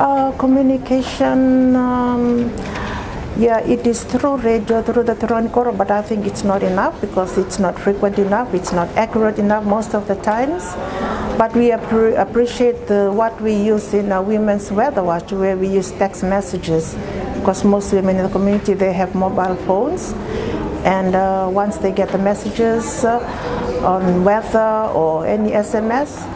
Communication, yeah, it is through radio, through the Turanikoro, but I think it's not enough because it's not frequent enough, it's not accurate enough most of the times. But we appreciate what we use in our Women's Weather Watch, where we use text messages, because most women in the community, they have mobile phones. And once they get the messages on weather or any SMS,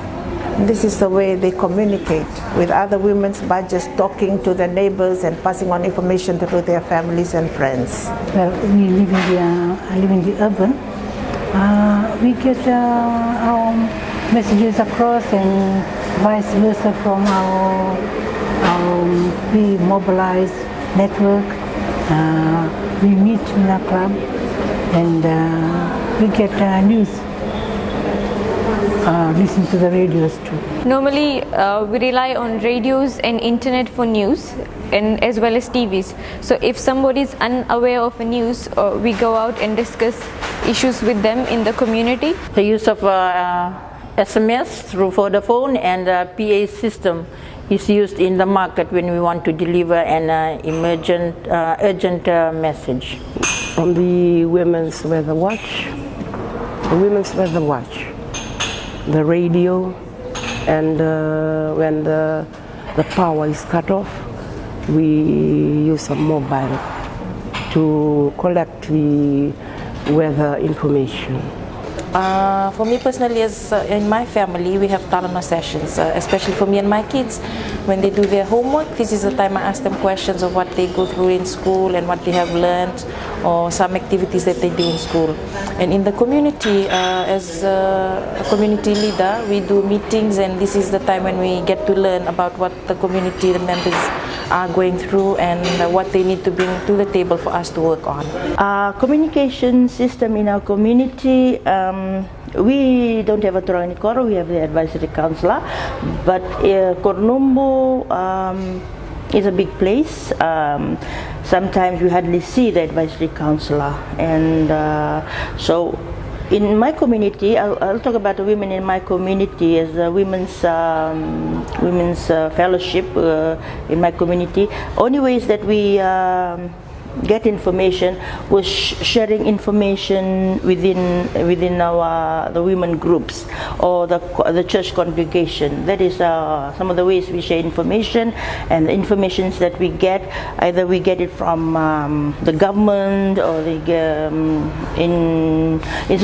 this is the way they communicate with other women by just talking to their neighbors and passing on information through their families and friends. Well, we live in the urban. We get our messages across and vice versa from our mobilized network. We meet in a club and we get news. Listen to the radios too. Normally, we rely on radios and internet for news, and as well as TVs. So if somebody is unaware of a news, we go out and discuss issues with them in the community. The use of SMS through Vodafone and PA system is used in the market when we want to deliver an urgent message. On the Women's Weather Watch, the radio, and when the power is cut off, we use a mobile to collect the weather information. For me personally, as in my family, we have talana sessions, especially for me and my kids. When they do their homework, this is the time I ask them questions of what they go through in school and what they have learned, or some activities that they do in school. And in the community, as a community leader, we do meetings, and this is the time when we get to learn about what the community members are going through and what they need to bring to the table for us to work on. Communication system in our community, we don't have a Turanikoro, we have the advisory counselor, but Kornumbu is a big place. Sometimes we hardly see the advisory counselor, and so in my community, I'll talk about the women in my community as a women's fellowship in my community. Only ways that we get information was sharing information within the women groups or the church congregation. That is some of the ways we share information, and the information that we get, either we get it from the government or in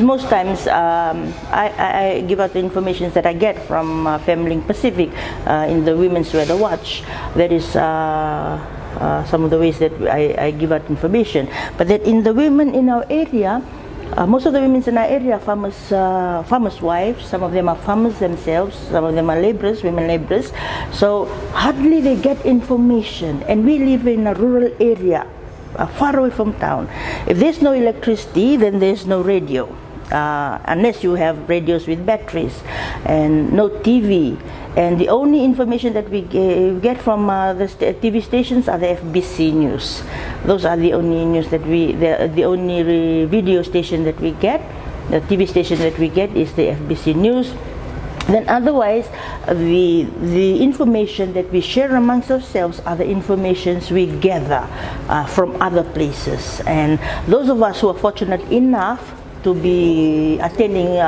most times I give out the information that I get from FemTALK Pacific in the Women's Weather Watch. That is some of the ways that I give out information. But that in the women in our area, most of the women in our area are farmers' wives. Some of them are farmers themselves. Some of them are laborers, women laborers. So hardly they get information. And we live in a rural area, far away from town. If there's no electricity, then there's no radio. Unless you have radios with batteries, and no TV. And the only information that we get from the TV stations are the FBC news. Those are the only news that the only video station that we get. The TV station that we get is the FBC news. Then otherwise, the information that we share amongst ourselves are the informations we gather from other places. And those of us who are fortunate enough to be attending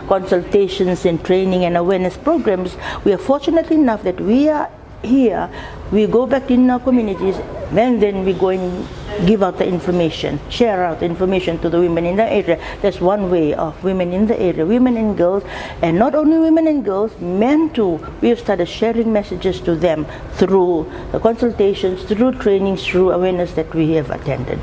consultations and training and awareness programs, we are fortunate enough that we are here, we go back in our communities, then we go and give out the information, share out the information to the women in the area. That's one way of women in the area, women and girls, and not only women and girls, men too. We have started sharing messages to them through the consultations, through trainings, through awareness that we have attended.